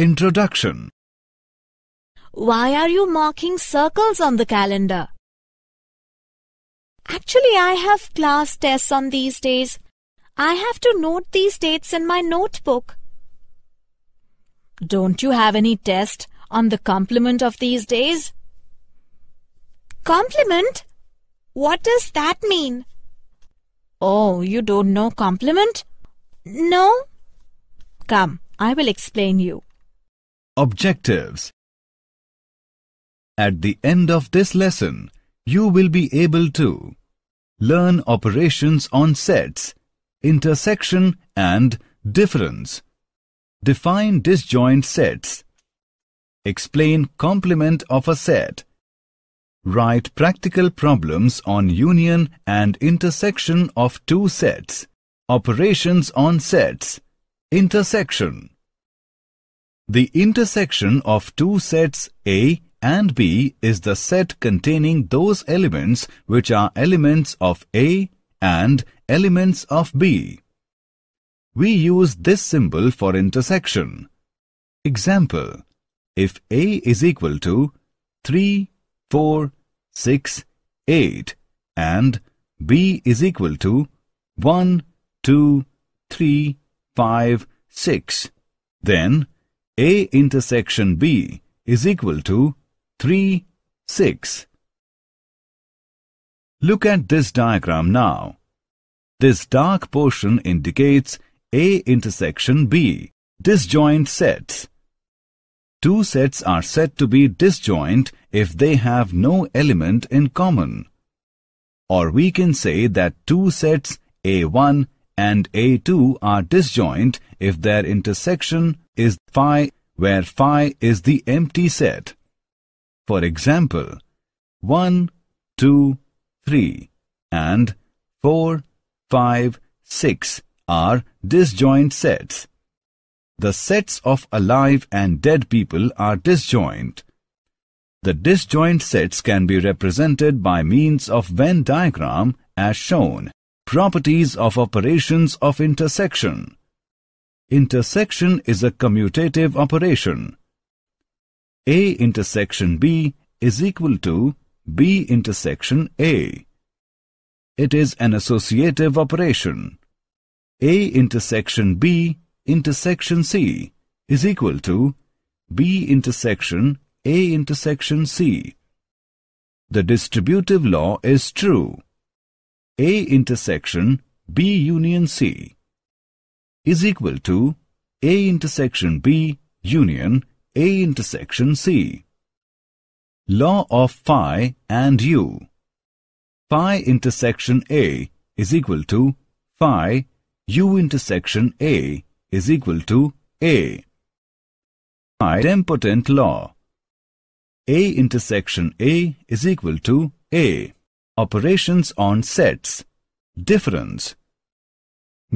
Introduction. Why are you marking circles on the calendar? Actually, I have class tests on these days. I have to note these dates in my notebook. Don't you have any test on the complement of these days? Complement? What does that mean? Oh, you don't know complement? No? Come, I will explain you. Objectives. At the end of this lesson, you will be able to learn operations on sets, intersection and difference, define disjoint sets, explain complement of a set, write practical problems on union and intersection of two sets, operations on sets, intersection. The intersection of two sets A and B is the set containing those elements which are elements of A and elements of B. We use this symbol for intersection. Example: if A is equal to 3, 4, 6, 8 and B is equal to 1, 2, 3, 5, 6, then A intersection B is equal to 3, 6. Look at this diagram now. This dark portion indicates A intersection B, disjoint sets. Two sets are said to be disjoint if they have no element in common. Or we can say that two sets A1 and A2 are disjoint if their intersection is phi, where phi is the empty set. For example, 1, 2, 3 and 4, 5, 6 are disjoint sets. The sets of alive and dead people are disjoint. The disjoint sets can be represented by means of Venn diagram as shown. Properties of operations of intersection. Intersection is a commutative operation. A intersection B is equal to B intersection A. It is an associative operation. A intersection B intersection C is equal to B intersection A intersection C. The distributive law is true. A intersection B union C is equal to A intersection B union A intersection C. Law of phi and U. Phi intersection A is equal to phi U intersection A is equal to A. Idempotent law. A intersection A is equal to A. Operations on sets. Difference.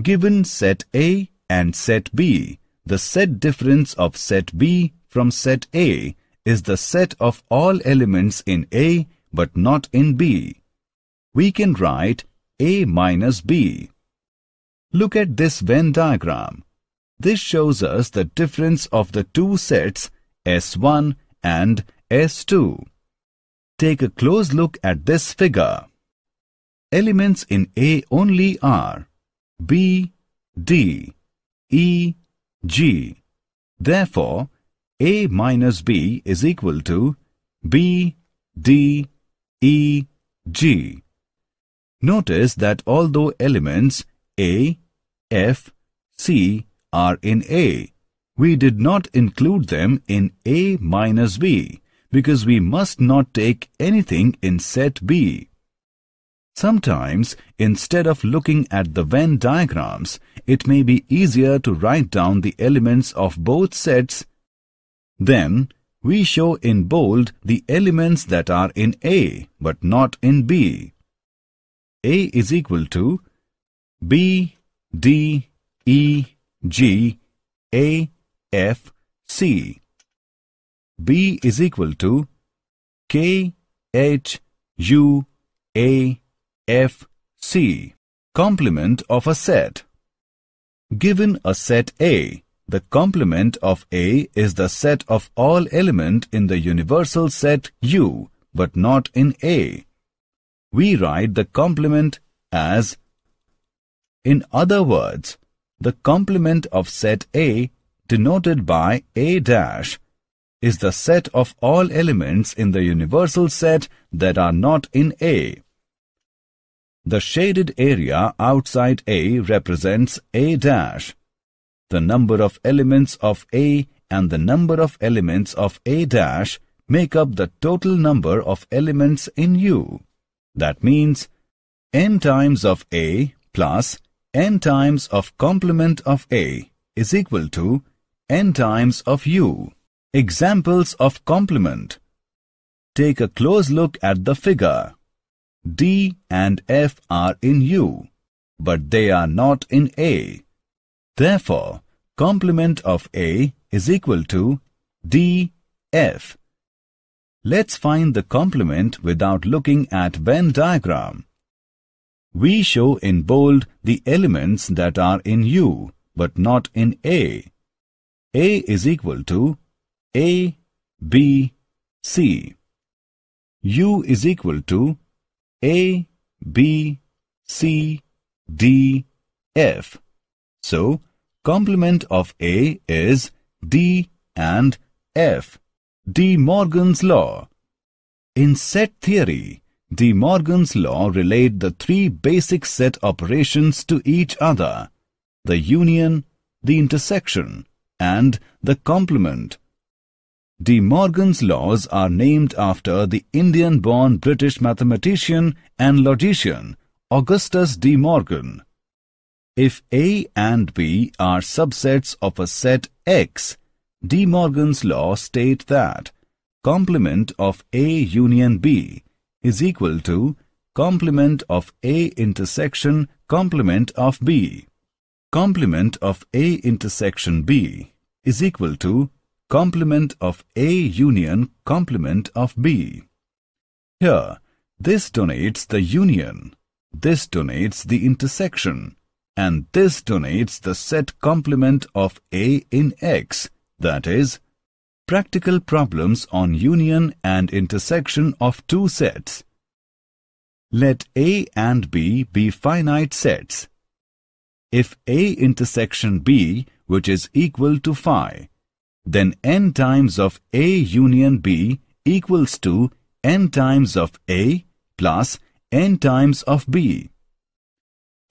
Given set A and set B, the set difference of set B from set A is the set of all elements in A but not in B. We can write A minus B. Look at this Venn diagram. This shows us the difference of the two sets S1 and S2. Take a close look at this figure. Elements in A only are B, D, E, G. Therefore, A minus B is equal to B, D, E, G. Notice that although elements A, F, C are in A, we did not include them in A minus B because we must not take anything in set B. Sometimes, instead of looking at the Venn diagrams, it may be easier to write down the elements of both sets. Then, we show in bold the elements that are in A but not in B. A is equal to B, D, E, G, A, F, C. B is equal to K, H, U, A, F, C. Complement of a set. Given a set A, the complement of A is the set of all elements in the universal set U, but not in A. We write the complement as, in other words, the complement of set A, denoted by A dash, is the set of all elements in the universal set that are not in A. The shaded area outside A represents A dash. The number of elements of A and the number of elements of A dash make up the total number of elements in U. That means n times of A plus n times of complement of A is equal to n times of U. Examples of complement. Take a close look at the figure. D and F are in U, but they are not in A. Therefore, complement of A is equal to DF. Let's find the complement without looking at Venn diagram. We show in bold the elements that are in U, but not in A. A is equal to A, B, C. U is equal to A, B, C, D, F. So, complement of A is D and F. De Morgan's law. In set theory, De Morgan's law relate the three basic set operations to each other: the union, the intersection, and the complement. De Morgan's laws are named after the Indian-born British mathematician and logician Augustus De Morgan. If A and B are subsets of a set X, De Morgan's law state that complement of A union B is equal to complement of A intersection complement of B. Complement of A intersection B is equal to complement of A union complement of B. Here, this denotes the union, this denotes the intersection, and this denotes the set complement of A in X, that is, practical problems on union and intersection of two sets. Let A and B be finite sets. If A intersection B, which is equal to phi, then n times of A union B equals to n times of A plus n times of B.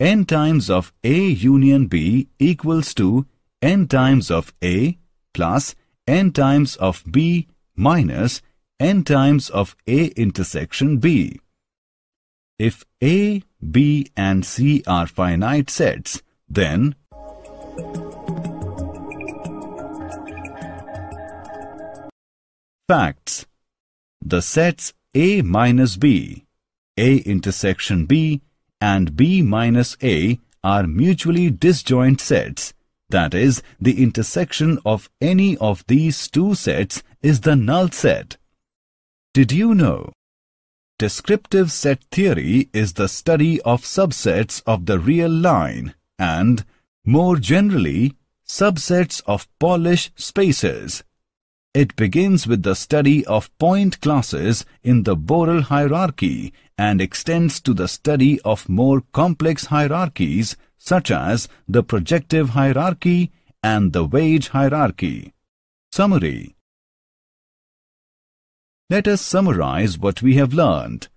N times of A union B equals to n times of A plus n times of B minus n times of A intersection B. If A, B and C are finite sets, then facts. The sets A minus B, A intersection B and B minus A are mutually disjoint sets. That is, the intersection of any of these two sets is the null set. Did you know? Descriptive set theory is the study of subsets of the real line and, more generally, subsets of Polish spaces. It begins with the study of point classes in the Borel hierarchy and extends to the study of more complex hierarchies such as the projective hierarchy and the wage hierarchy. Summary. Let us summarize what we have learned.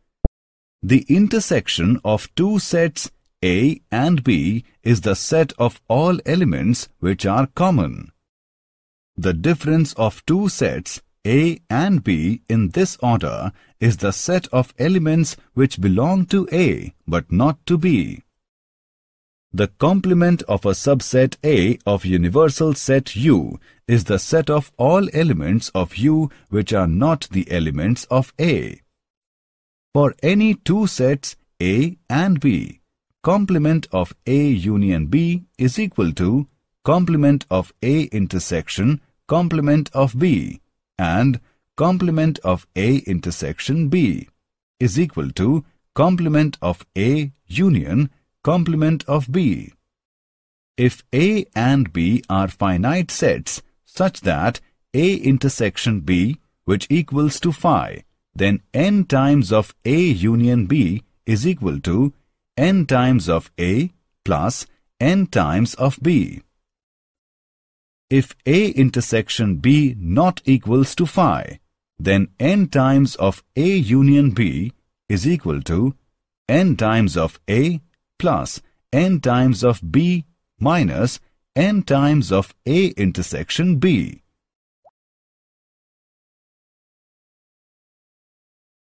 The intersection of two sets A and B is the set of all elements which are common. The difference of two sets A and B in this order is the set of elements which belong to A but not to B. The complement of a subset A of universal set U is the set of all elements of U which are not the elements of A. For any two sets A and B, complement of A union B is equal to complement of A intersection complement of B, and complement of A intersection B is equal to complement of A union complement of B. If A and B are finite sets such that A intersection B, which equals to phi, then n times of A union B is equal to n times of A plus n times of B. If A intersection B not equals to phi, then n times of A union B is equal to n times of A plus n times of B minus n times of A intersection B.